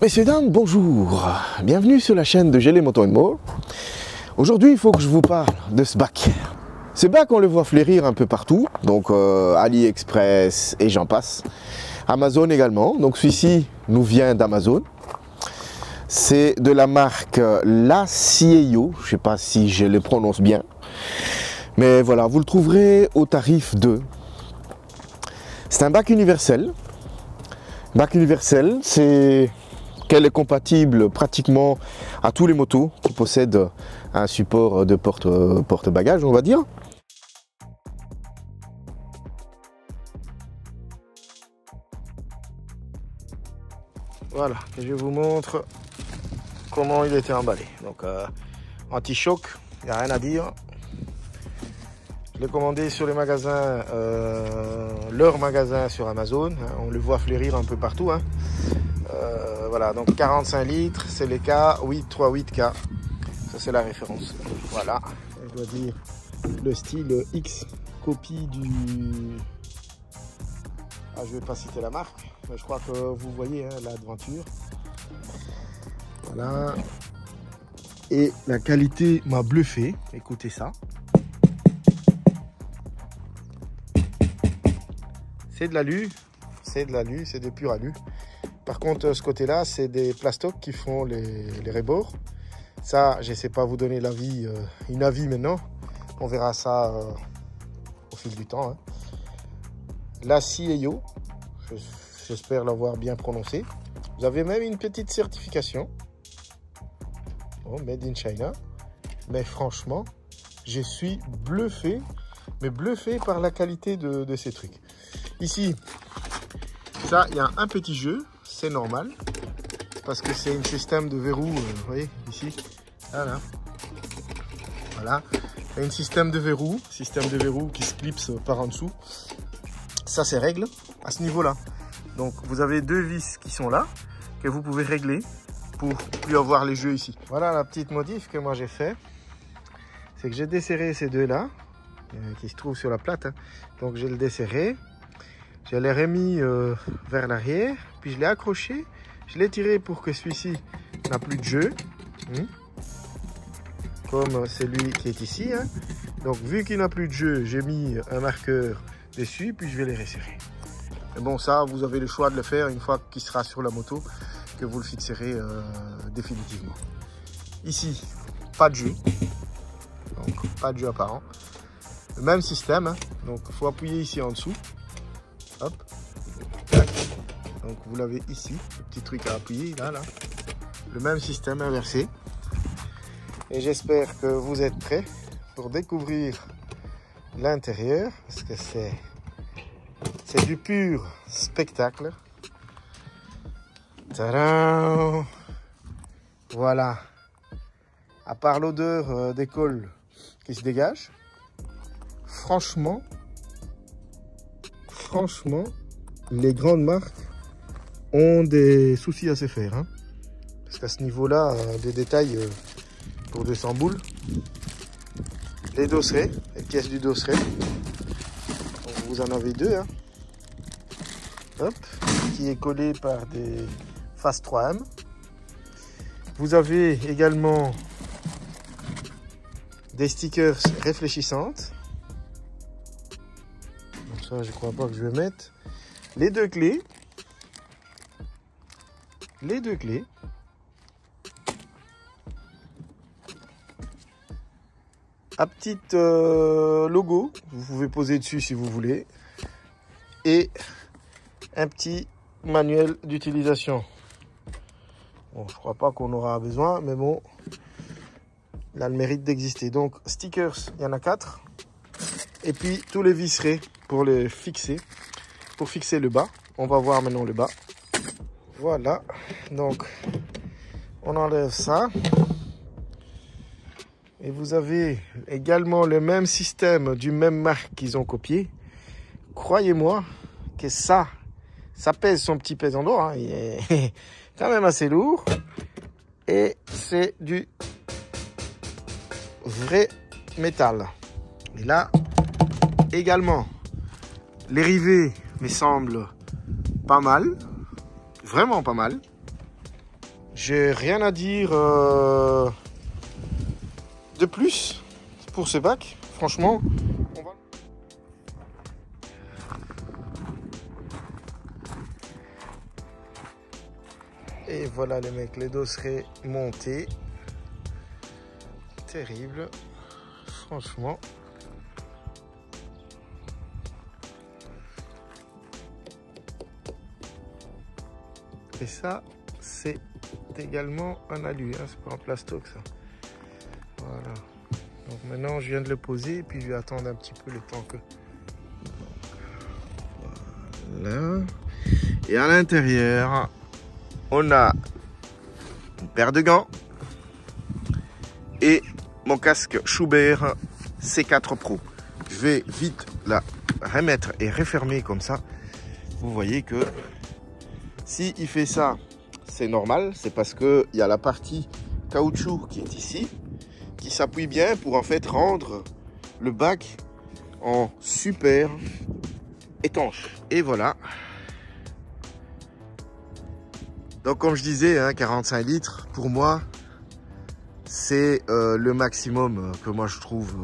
Messieurs, dames, bonjour. Bienvenue sur la chaîne de GL Moto & More. Aujourd'hui, il faut que je vous parle de ce bac. Ce bac, on le voit fleurir un peu partout, donc AliExpress et j'en passe. Amazon également, donc celui-ci nous vient d'Amazon. C'est de la marque Lascieyo, je ne sais pas si je le prononce bien. Mais voilà, vous le trouverez au tarif de... C'est un bac universel. Bac universel, c'est qu'elle est compatible pratiquement à tous les motos qui possèdent un support de porte-bagages, on va dire. Voilà, et je vous montre comment il était emballé. Donc anti-choc, il n'y a rien à dire. Je l'ai commandé sur les magasins, leur magasin sur Amazon. On le voit fleurir un peu partout. Voilà, donc 45 litres, c'est les K838K. Ça, c'est la référence. Voilà, je dois dire le style X, copie du... Ah, je ne vais pas citer la marque, mais je crois que vous voyez l'aventure. Voilà. Et la qualité m'a bluffé. Écoutez ça. C'est de l'alu, c'est de pur alu. Par contre, ce côté-là, c'est des plastocs qui font les rebords. Ça, je ne sais pas vous donner l'avis, une avis maintenant. On verra ça au fil du temps. Lascieyo, j'espère l'avoir bien prononcé. Vous avez même une petite certification. Oh, Made in China. Mais franchement, je suis bluffé, mais bluffé par la qualité de ces trucs. Ici, ça, il y a un petit jeu, c'est normal, parce que c'est un système de verrou, vous voyez, ici, voilà, voilà, il y a un système de verrou qui se clipse par en dessous, ça c'est règle à ce niveau-là. Donc vous avez deux vis qui sont là, que vous pouvez régler pour plus avoir les jeux ici. Voilà la petite modif que moi j'ai fait, c'est que j'ai desserré ces deux-là, qui se trouvent sur la plate, donc j'ai le desserré. Je l'ai remis vers l'arrière, puis je l'ai accroché, je l'ai tiré pour que celui-ci n'a plus de jeu, comme celui qui est ici. Donc vu qu'il n'a plus de jeu, j'ai mis un marqueur dessus, puis je vais les resserrer. Mais bon, ça, vous avez le choix de le faire une fois qu'il sera sur la moto, que vous le fixerez définitivement. Ici, pas de jeu, donc pas de jeu apparent. Le même système, donc il faut appuyer ici en dessous. Hop, donc vous l'avez ici, le petit truc à appuyer, là, le même système inversé. Et j'espère que vous êtes prêts pour découvrir l'intérieur, parce que c'est du pur spectacle. Tadam! Voilà, à part l'odeur des cols qui se dégage, franchement, les grandes marques ont des soucis à se faire. Parce qu'à ce niveau-là, des détails pour 200 boules. Les dosserets, les pièces du dosseret. Donc vous en avez deux. Hop, qui est collé par des Fast 3M. Vous avez également des stickers réfléchissantes. Ça, je crois pas que je vais mettre les deux clés, un petit logo, vous pouvez poser dessus si vous voulez, et un petit manuel d'utilisation. Bon, je crois pas qu'on aura besoin, mais bon, il a le mérite d'exister. Donc stickers, il y en a 4, et puis tous les visserés pour les fixer, pour fixer le bas. On va voir maintenant le bas. Voilà, donc on enlève ça. Et vous avez également le même système du même marque qu'ils ont copié. Croyez-moi que ça pèse son petit pesant d'or. Il est quand même assez lourd. Et c'est du vrai métal. Et là, également, les rivets me semblent pas mal, vraiment pas mal. J'ai rien à dire de plus pour ce bac. Franchement, on va... Et voilà les mecs, les dosseraient montés. Terrible, franchement. Et ça, c'est également un alu, hein, c'est pas en plastoc ça. Voilà. Donc maintenant, je viens de le poser et puis je vais attendre un petit peu le temps que... Voilà. Et à l'intérieur, on a une paire de gants et mon casque Schubert C4 Pro. Je vais vite la remettre et refermer comme ça. Vous voyez que si il fait ça, c'est normal. C'est parce qu'il y a la partie caoutchouc qui est ici, qui s'appuie bien pour en fait rendre le bac en super étanche. Et voilà. Donc comme je disais, hein, 45 litres, pour moi, c'est le maximum que moi je trouve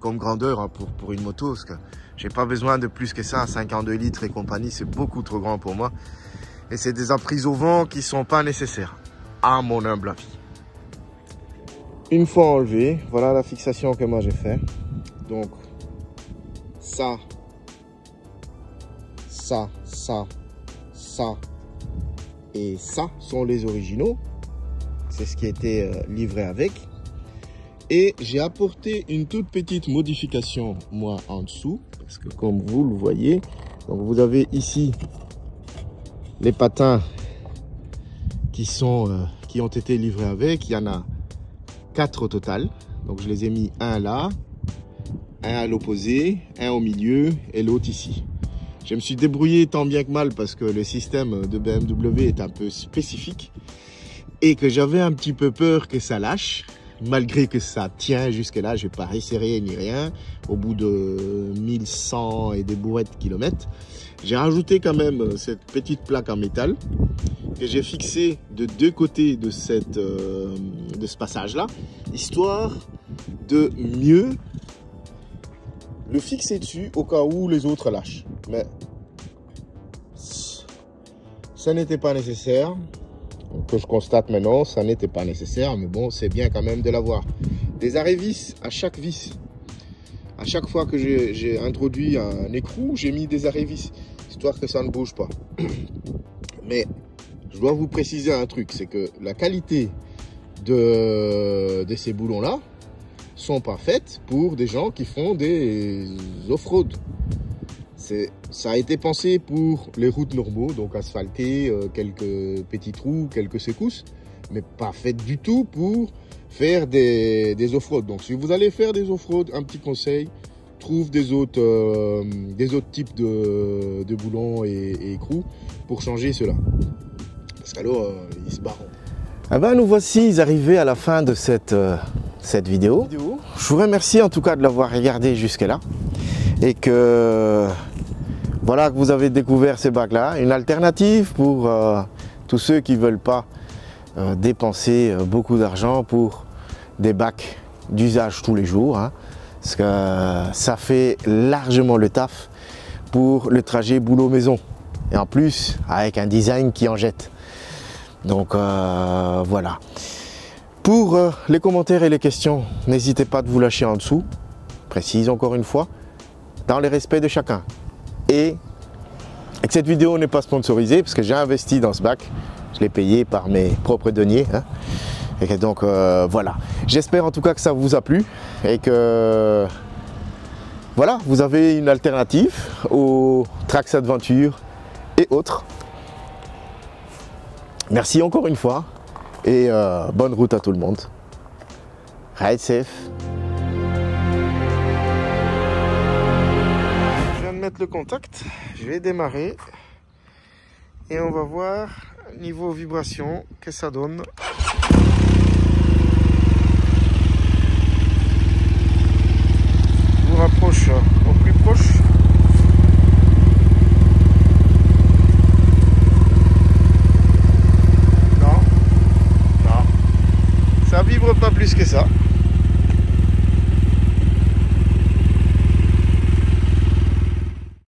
comme grandeur, hein, pour une moto. Parce que j'ai pas besoin de plus que ça, 52 litres et compagnie, c'est beaucoup trop grand pour moi. Et c'est des emprises au vent qui sont pas nécessaires, à mon humble avis. Une fois enlevé, voilà la fixation que moi j'ai fait. Donc, ça et ça sont les originaux. C'est ce qui a été livré avec. Et j'ai apporté une toute petite modification, moi, en dessous. Parce que comme vous le voyez, donc vous avez ici les patins qui ont été livrés avec. Il y en a 4 au total. Donc je les ai mis un là, un à l'opposé, un au milieu et l'autre ici. Je me suis débrouillé tant bien que mal parce que le système de BMW est un peu spécifique et que j'avais un petit peu peur que ça lâche, malgré que ça tient jusque là. Je n'ai pas resserré ni rien. Au bout de 1100 et des bourrettes kilomètres, j'ai rajouté quand même cette petite plaque en métal que j'ai fixée de deux côtés de ce passage là, histoire de mieux le fixer dessus au cas où les autres lâchent. Mais ça n'était pas nécessaire. Que je constate maintenant, ça n'était pas nécessaire, mais bon, c'est bien quand même de l'avoir. Des arrêts vis à chaque vis. À chaque fois que j'ai introduit un écrou, j'ai mis des arrêts vis, histoire que ça ne bouge pas. Mais je dois vous préciser un truc, c'est que la qualité de ces boulons-là sont pas faites pour des gens qui font des off-road. Ça a été pensé pour les routes normaux, donc asphaltées, quelques petits trous, quelques secousses, mais pas fait du tout pour faire des off-road. Donc si vous allez faire des off-road, un petit conseil, trouve des autres types de boulons et écrous pour changer cela. Parce qu'alors, ils se barrent. Ah ben, nous voici arrivés à la fin de cette vidéo. Je vous remercie en tout cas de l'avoir regardé jusque là. Et que voilà, que vous avez découvert ces bacs là, une alternative pour tous ceux qui ne veulent pas dépenser beaucoup d'argent pour des bacs d'usage tous les jours, hein, parce que ça fait largement le taf pour le trajet boulot-maison, et en plus avec un design qui en jette. Donc voilà. Pour les commentaires et les questions, n'hésitez pas de vous lâcher en dessous. Précise encore une fois, dans le respect de chacun. Et que cette vidéo n'est pas sponsorisée parce que j'ai investi dans ce bac. Je l'ai payé par mes propres deniers, hein. Et donc voilà. J'espère en tout cas que ça vous a plu et que voilà, vous avez une alternative aux Trax Adventure et autres. Merci encore une fois et bonne route à tout le monde. Ride safe. Mettre le contact, je vais démarrer et on va voir niveau vibration que ça donne. Je vous rapproche au plus proche. Non, livre pas plus que ça.